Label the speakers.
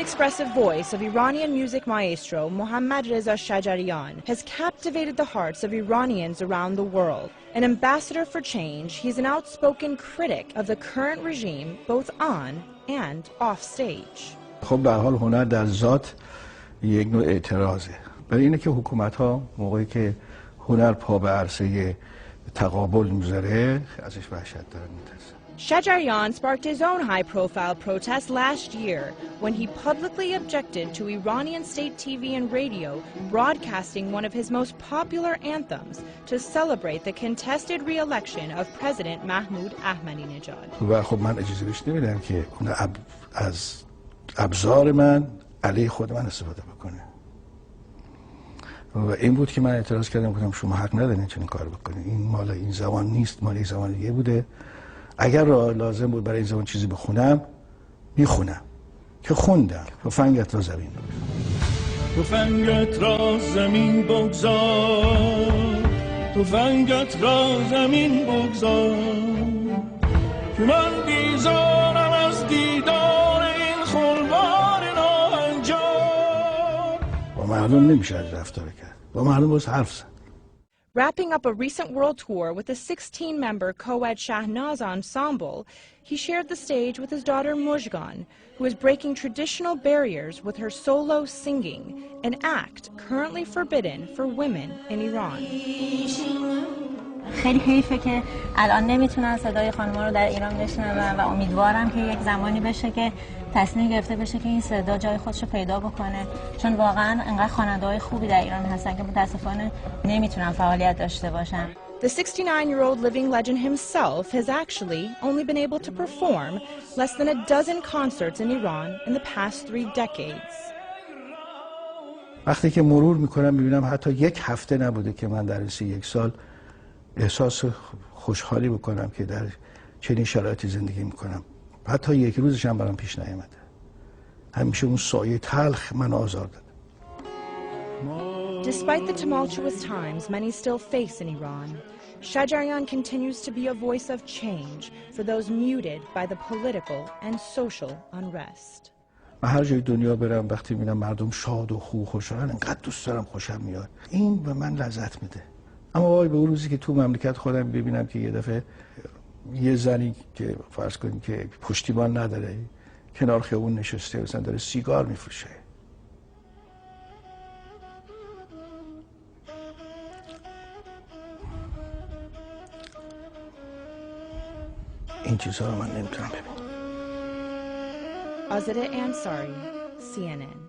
Speaker 1: expressive voice of Iranian music maestro Mohammad Reza Shajarian has captivated the hearts of Iranians around the world. An ambassador for change, he's an outspoken critic of the current regime both on and off stage.
Speaker 2: خب به هر حال هنر در ذات یک نوع اعتراضه. برای اینه که حکومت‌ها موقعی که هنر پا به عرصه تقابل میذاره ازش وحشت دارن میترسن.
Speaker 1: Shajarian sparked his own high-profile protest last year when he publicly objected to Iranian state TV and radio broadcasting one of his most popular anthems to celebrate the contested re-election of President Mahmoud Ahmadinejad.
Speaker 2: و خب من اجازه بهش نمیدم که اون از ابزار من علیه خود من استفاده بکنه. و این بود که من اعتراض کردم، گفتم شما حق ندارین چنین کار بکنید. این مال این زبان نیست، مال این زبان دیگه بوده. اگر لازم بود برای این زبان چیزی بخونم میخونم که خوندم. تفنگت را زمین بگذار،
Speaker 3: تفنگت را زمین بگذار، تفنگت را زمین بگذار، که من بیزارم از دیدار این خلوار ناهنجار.
Speaker 2: با مردم نمیشه از رفتار کرد، با مردم باز حرف زد.
Speaker 1: Wrapping up a recent world tour with a 16-member co-ed Shahnaz ensemble, he shared the stage with his daughter Mujgan, who is breaking traditional barriers with her solo singing, an act currently forbidden for women in Iran.
Speaker 4: خیلی حیفه که الان نمیتونن صدای خانم‌ها رو در ایران بشنون و امیدوارم که یک زمانی بشه که تصمیم گرفته بشه که این صدا جای خودش رو پیدا بکنه، چون واقعا انقدر خواننده‌های خوبی در ایران هستن که متاسفانه نمیتونن فعالیت داشته باشن.
Speaker 1: The 69-year-old living legend himself has actually only been able to perform less than a dozen concerts in Iran in the past 3 decades.
Speaker 2: وقتی که مرور میکنم میبینم حتی یک هفته نبوده که من در این 31 سال احساس خوشحالی بکنم که در چنین شرایطی زندگی میکنم. حتی یک روزش هم برام پیش نیامده. همیشه اون سایه تلخ من آزار داد.
Speaker 1: Despite the tumultuous times many still face in Iran, Shajarian continues to be a voice of change for those muted by the political and social unrest.
Speaker 2: من هر جای دنیا برم وقتی میبینم مردم شاد و خوشحالن، انقدر دوست دارم، خوشم میاد. این به من لذت میده. اما وای به اون روزی که تو مملکت خودم ببینم که یه دفعه یه زنی که فرض کنیم که پشتیبان نداره کنار خیابون نشسته مثلا داره سیگار میفروشه. این چیزها رو من نمیتونم ببینم.
Speaker 1: Azadeh Ansari, CNN.